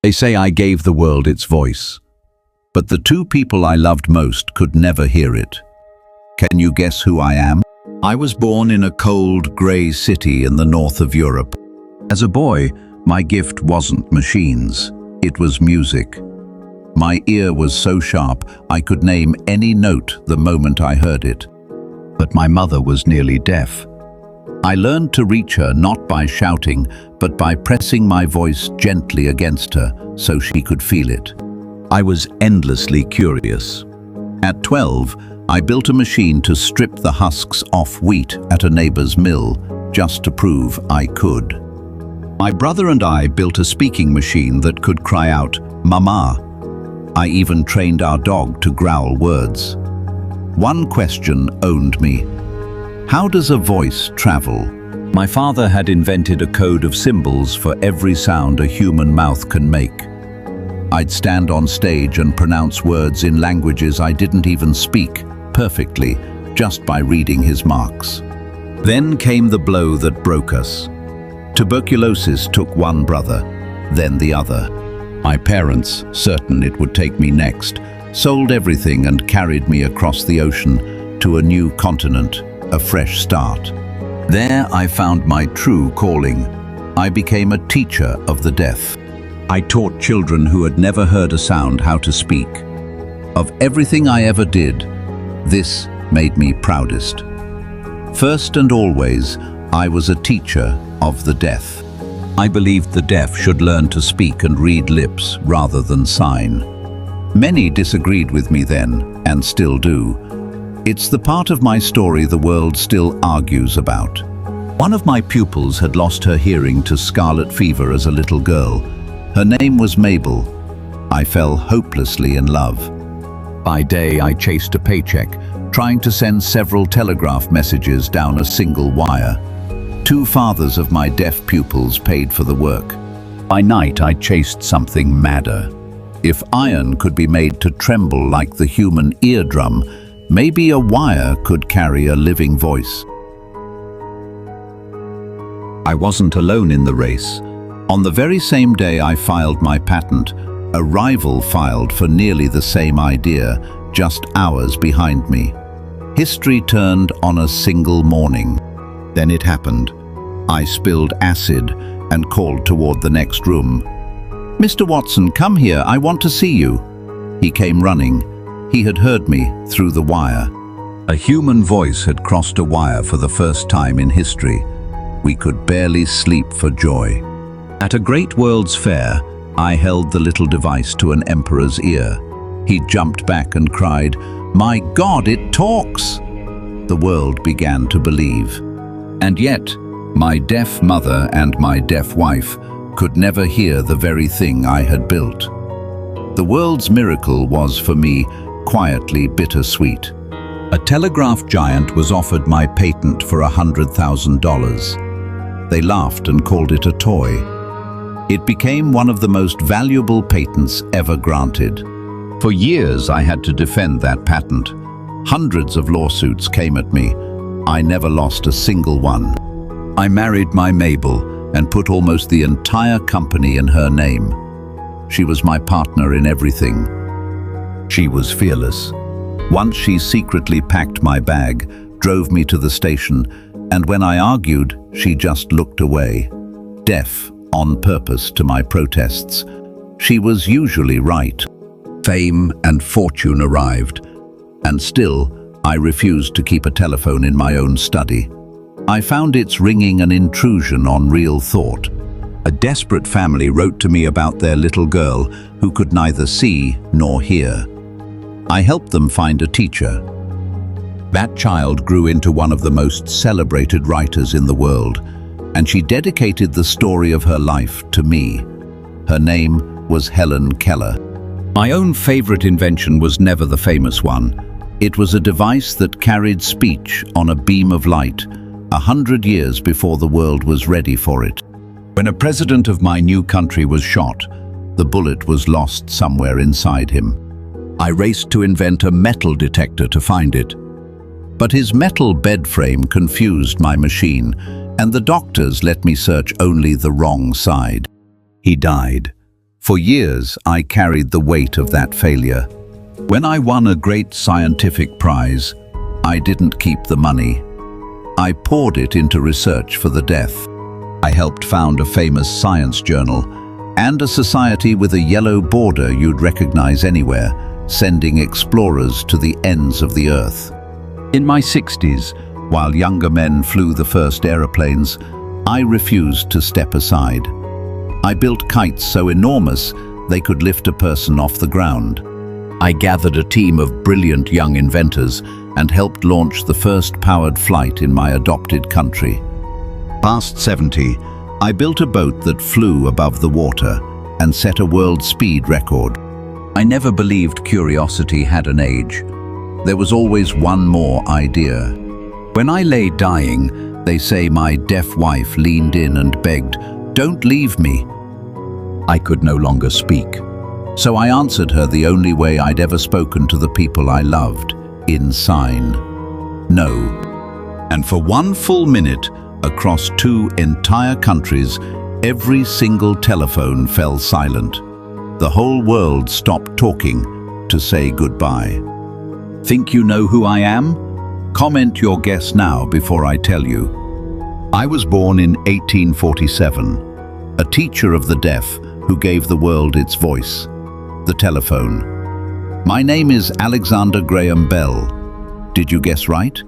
They say I gave the world its voice, but the two people I loved most could never hear it. Can you guess who I am? I was born in a cold, grey city in the north of Europe. As a boy, my gift wasn't machines, it was music. My ear was so sharp I could name any note the moment I heard it. But my mother was nearly deaf. I learned to reach her not by shouting, but by pressing my voice gently against her so she could feel it. I was endlessly curious. At 12, I built a machine to strip the husks off wheat at a neighbor's mill, just to prove I could. My brother and I built a speaking machine that could cry out, "Mama." I even trained our dog to growl words. One question owned me. How does a voice travel? My father had invented a code of symbols for every sound a human mouth can make. I'd stand on stage and pronounce words in languages I didn't even speak perfectly, just by reading his marks. Then came the blow that broke us. Tuberculosis took one brother, then the other. My parents, certain it would take me next, sold everything and carried me across the ocean to a new continent, a fresh start. There I found my true calling. I became a teacher of the deaf. I taught children who had never heard a sound how to speak. Of everything I ever did, this made me proudest. First and always, I was a teacher of the deaf. I believed the deaf should learn to speak and read lips rather than sign. Many disagreed with me then, and still do. It's the part of my story the world still argues about. One of my pupils had lost her hearing to scarlet fever as a little girl. Her name was Mabel. I fell hopelessly in love. By day, I chased a paycheck, trying to send several telegraph messages down a single wire. 2 fathers of my deaf pupils paid for the work. By night, I chased something madder. If iron could be made to tremble like the human eardrum, maybe a wire could carry a living voice. I wasn't alone in the race. On the very same day I filed my patent, a rival filed for nearly the same idea, just hours behind me. History turned on a single morning. Then it happened. I spilled acid and called toward the next room. "Mr. Watson, come here, I want to see you." He came running. He had heard me through the wire. A human voice had crossed a wire for the first time in history. We could barely sleep for joy. At a great World's Fair, I held the little device to an emperor's ear. He jumped back and cried, "My God, it talks!" The world began to believe. And yet, my deaf mother and my deaf wife could never hear the very thing I had built. The world's miracle was, for me, quietly bittersweet. A telegraph giant was offered my patent for $100,000. They laughed and called it a toy. It became one of the most valuable patents ever granted. For years I had to defend that patent. Hundreds of lawsuits came at me. I never lost a single one. I married my Mabel and put almost the entire company in her name. She was my partner in everything. She was fearless. Once she secretly packed my bag, drove me to the station, and when I argued, she just looked away. Deaf on purpose to my protests. She was usually right. Fame and fortune arrived, and still, I refused to keep a telephone in my own study. I found its ringing an intrusion on real thought. A desperate family wrote to me about their little girl who could neither see nor hear. I helped them find a teacher. That child grew into one of the most celebrated writers in the world, and she dedicated the story of her life to me. Her name was Helen Keller. My own favorite invention was never the famous one. It was a device that carried speech on a beam of light, 100 years before the world was ready for it. When a president of my new country was shot, the bullet was lost somewhere inside him. I raced to invent a metal detector to find it. But his metal bed frame confused my machine, and the doctors let me search only the wrong side. He died. For years, I carried the weight of that failure. When I won a great scientific prize, I didn't keep the money. I poured it into research for the deaf. I helped found a famous science journal and a society with a yellow border you'd recognize anywhere, sending explorers to the ends of the earth. In my 60s, while younger men flew the first aeroplanes, I refused to step aside. I built kites so enormous they could lift a person off the ground. I gathered a team of brilliant young inventors and helped launch the first powered flight in my adopted country. Past 70, I built a boat that flew above the water and set a world speed record. I never believed curiosity had an age. There was always one more idea. When I lay dying, they say my deaf wife leaned in and begged, "Don't leave me." I could no longer speak. So I answered her the only way I'd ever spoken to the people I loved, in sign. No. And for one full minute, across 2 entire countries, every single telephone fell silent. The whole world stopped talking to say goodbye. Think you know who I am? Comment your guess now before I tell you. I was born in 1847, a teacher of the deaf who gave the world its voice, the telephone. My name is Alexander Graham Bell. Did you guess right?